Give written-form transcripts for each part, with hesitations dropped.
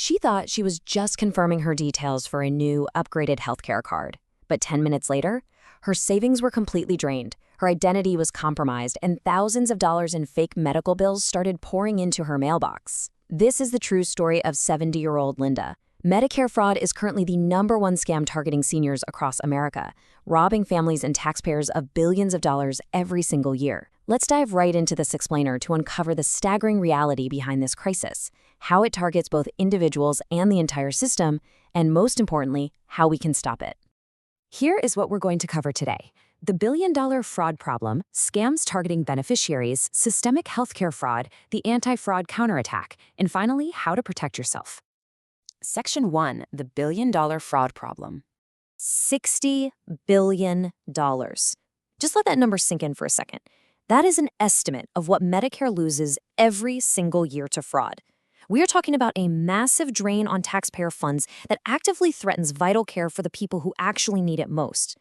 She thought she was just confirming her details for a new, upgraded healthcare card. But 10 minutes later, her savings were completely drained, her identity was compromised, and thousands of dollars in fake medical bills started pouring into her mailbox. This is the true story of 70-year-old Linda. Medicare fraud is currently the #1 scam targeting seniors across America, robbing families and taxpayers of billions of dollars every single year. Let's dive right into this explainer to uncover the staggering reality behind this crisis, how it targets both individuals and the entire system, and most importantly, how we can stop it. Here is what we're going to cover today: the billion-dollar fraud problem, scams targeting beneficiaries, systemic healthcare fraud, the anti-fraud counterattack, and finally, how to protect yourself. Section 1, the billion-dollar fraud problem. $60 billion. Just let that number sink in for a second. That is an estimate of what Medicare loses every single year to fraud. We are talking about a massive drain on taxpayer funds that actively threatens vital care for the people who actually need it most.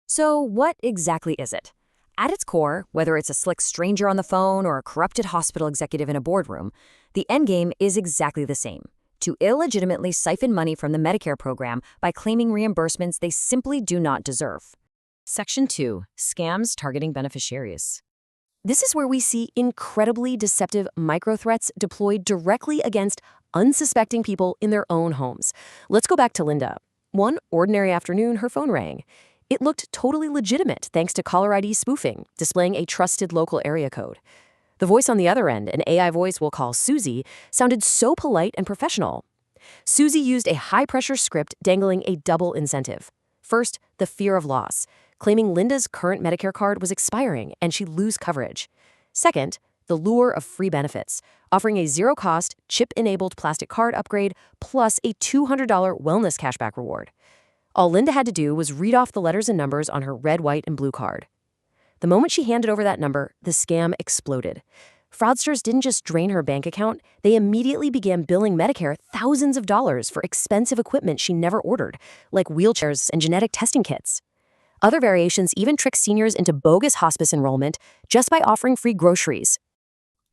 So what exactly is it? At its core, whether it's a slick stranger on the phone or a corrupted hospital executive in a boardroom, the endgame is exactly the same: to illegitimately siphon money from the Medicare program by claiming reimbursements they simply do not deserve. Section 2, scams targeting beneficiaries. This is where we see incredibly deceptive micro-threats deployed directly against unsuspecting people in their own homes. Let's go back to Linda. One ordinary afternoon, her phone rang. It looked totally legitimate thanks to caller ID spoofing, displaying a trusted local area code. The voice on the other end, an AI voice we'll call Susie, sounded so polite and professional. Susie used a high-pressure script dangling a double incentive. First, the fear of loss, claiming Linda's current Medicare card was expiring and she'd lose coverage. Second, the lure of free benefits, offering a zero-cost, chip-enabled plastic card upgrade plus a $200 wellness cashback reward. All Linda had to do was read off the letters and numbers on her red, white, and blue card. The moment she handed over that number, the scam exploded. Fraudsters didn't just drain her bank account, they immediately began billing Medicare thousands of dollars for expensive equipment she never ordered, like wheelchairs and genetic testing kits. Other variations even trick seniors into bogus hospice enrollment just by offering free groceries.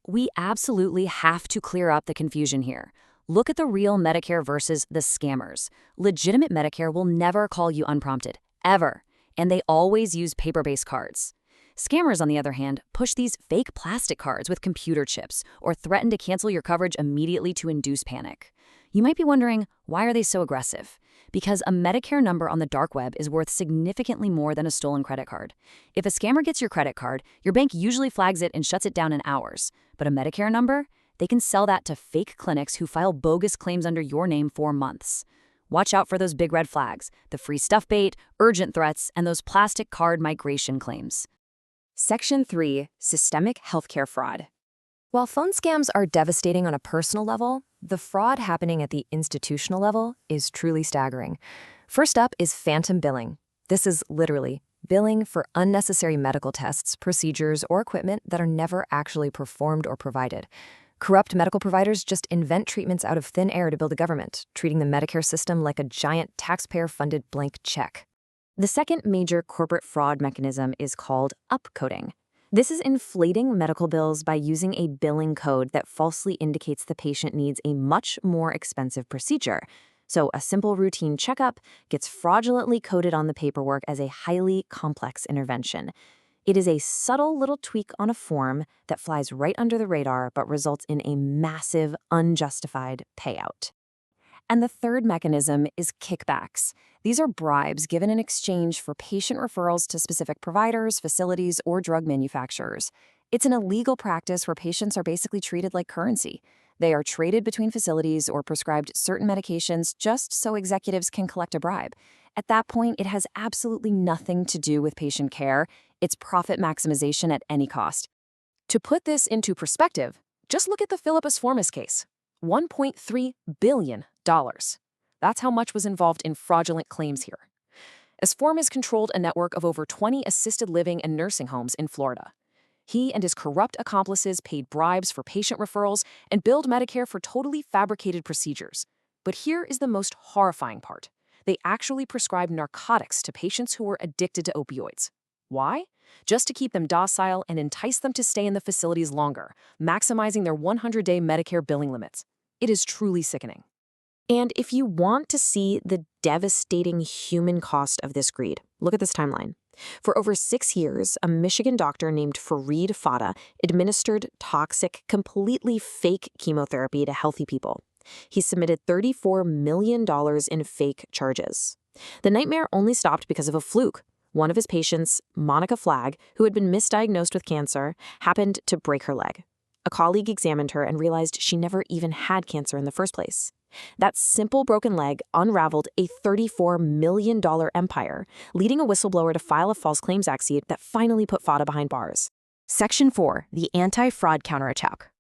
We absolutely have to clear up the confusion here. Look at the real Medicare versus the scammers. Legitimate Medicare will never call you unprompted, ever, and they always use paper-based cards. Scammers, on the other hand, push these fake plastic cards with computer chips or threaten to cancel your coverage immediately to induce panic. You might be wondering, why are they so aggressive? Because a Medicare number on the dark web is worth significantly more than a stolen credit card. If a scammer gets your credit card, your bank usually flags it and shuts it down in hours. But a Medicare number? They can sell that to fake clinics who file bogus claims under your name for months. Watch out for those big red flags, the free stuff bait, urgent threats, and those plastic card migration claims. Section 3, systemic healthcare fraud. While phone scams are devastating on a personal level, the fraud happening at the institutional level is truly staggering. First up is phantom billing. This is literally billing for unnecessary medical tests, procedures, or equipment that are never actually performed or provided. Corrupt medical providers just invent treatments out of thin air to build a government, treating the Medicare system like a giant taxpayer-funded blank check. The second major corporate fraud mechanism is called upcoding. This is inflating medical bills by using a billing code that falsely indicates the patient needs a much more expensive procedure. So a simple routine checkup gets fraudulently coded on the paperwork as a highly complex intervention. It is a subtle little tweak on a form that flies right under the radar but results in a massive, unjustified payout. And the third mechanism is kickbacks. These are bribes given in exchange for patient referrals to specific providers, facilities, or drug manufacturers. It's an illegal practice where patients are basically treated like currency. They are traded between facilities or prescribed certain medications just so executives can collect a bribe. At that point, it has absolutely nothing to do with patient care. It's profit maximization at any cost. To put this into perspective, just look at the Philippus Formis case. $1.3 billion. That's how much was involved in fraudulent claims here. As Formis controlled a network of over 20 assisted living and nursing homes in Florida. He and his corrupt accomplices paid bribes for patient referrals and billed Medicare for totally fabricated procedures. But here is the most horrifying part. They actually prescribed narcotics to patients who were addicted to opioids. Why? Just to keep them docile and entice them to stay in the facilities longer, maximizing their 100-day Medicare billing limits. It is truly sickening. And if you want to see the devastating human cost of this greed, look at this timeline. For over 6 years, a Michigan doctor named Fareed Fata administered toxic, completely fake chemotherapy to healthy people. He submitted $34 million in fake charges. The nightmare only stopped because of a fluke. One of his patients, Monica Flagg, who had been misdiagnosed with cancer, happened to break her leg. A colleague examined her and realized she never even had cancer in the first place. That simple broken leg unraveled a $34 million empire, leading a whistleblower to file a False Claims Act suit that finally put Fata behind bars. Section 4, the anti-fraud counterattack.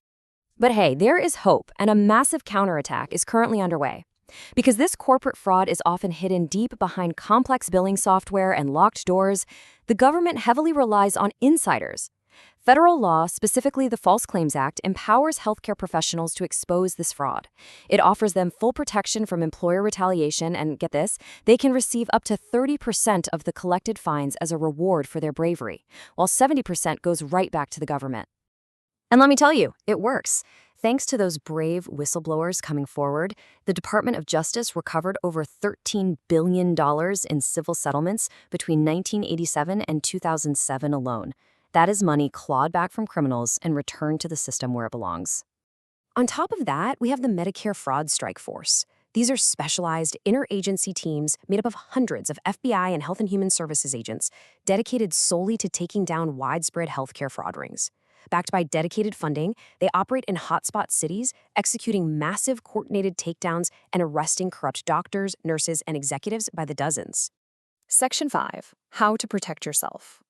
But hey, there is hope, and a massive counterattack is currently underway. Because this corporate fraud is often hidden deep behind complex billing software and locked doors, the government heavily relies on insiders. Federal law, specifically the False Claims Act, empowers healthcare professionals to expose this fraud. It offers them full protection from employer retaliation, and get this, they can receive up to 30% of the collected fines as a reward for their bravery, while 70% goes right back to the government. And let me tell you, it works. Thanks to those brave whistleblowers coming forward, the Department of Justice recovered over $13 billion in civil settlements between 1987 and 2007 alone. That is money clawed back from criminals and returned to the system where it belongs. On top of that, we have the Medicare Fraud Strike Force. These are specialized interagency teams made up of hundreds of FBI and Health and Human Services agents dedicated solely to taking down widespread healthcare fraud rings. Backed by dedicated funding, they operate in hotspot cities, executing massive coordinated takedowns and arresting corrupt doctors, nurses, and executives by the dozens. Section 5. How to protect yourself.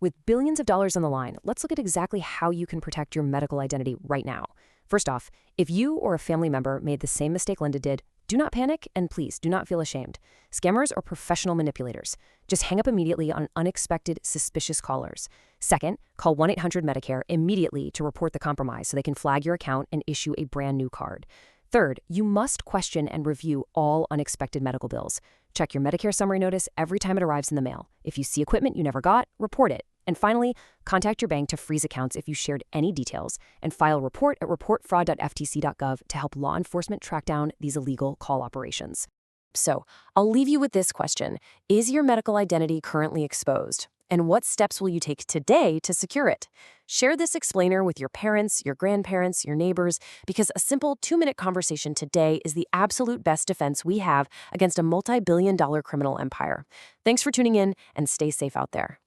With billions of dollars on the line, let's look at exactly how you can protect your medical identity right now. First off, if you or a family member made the same mistake Linda did, do not panic and please do not feel ashamed. Scammers are professional manipulators. Just hang up immediately on unexpected, suspicious callers. Second, call 1-800-MEDICARE immediately to report the compromise so they can flag your account and issue a brand new card. Third, you must question and review all unexpected medical bills. Check your Medicare summary notice every time it arrives in the mail. If you see equipment you never got, report it. And finally, contact your bank to freeze accounts if you shared any details, and file a report at reportfraud.ftc.gov to help law enforcement track down these illegal call operations. So, I'll leave you with this question. Is your medical identity currently exposed? And what steps will you take today to secure it? Share this explainer with your parents, your grandparents, your neighbors, because a simple 2-minute conversation today is the absolute best defense we have against a multi-billion-dollar criminal empire. Thanks for tuning in, and stay safe out there.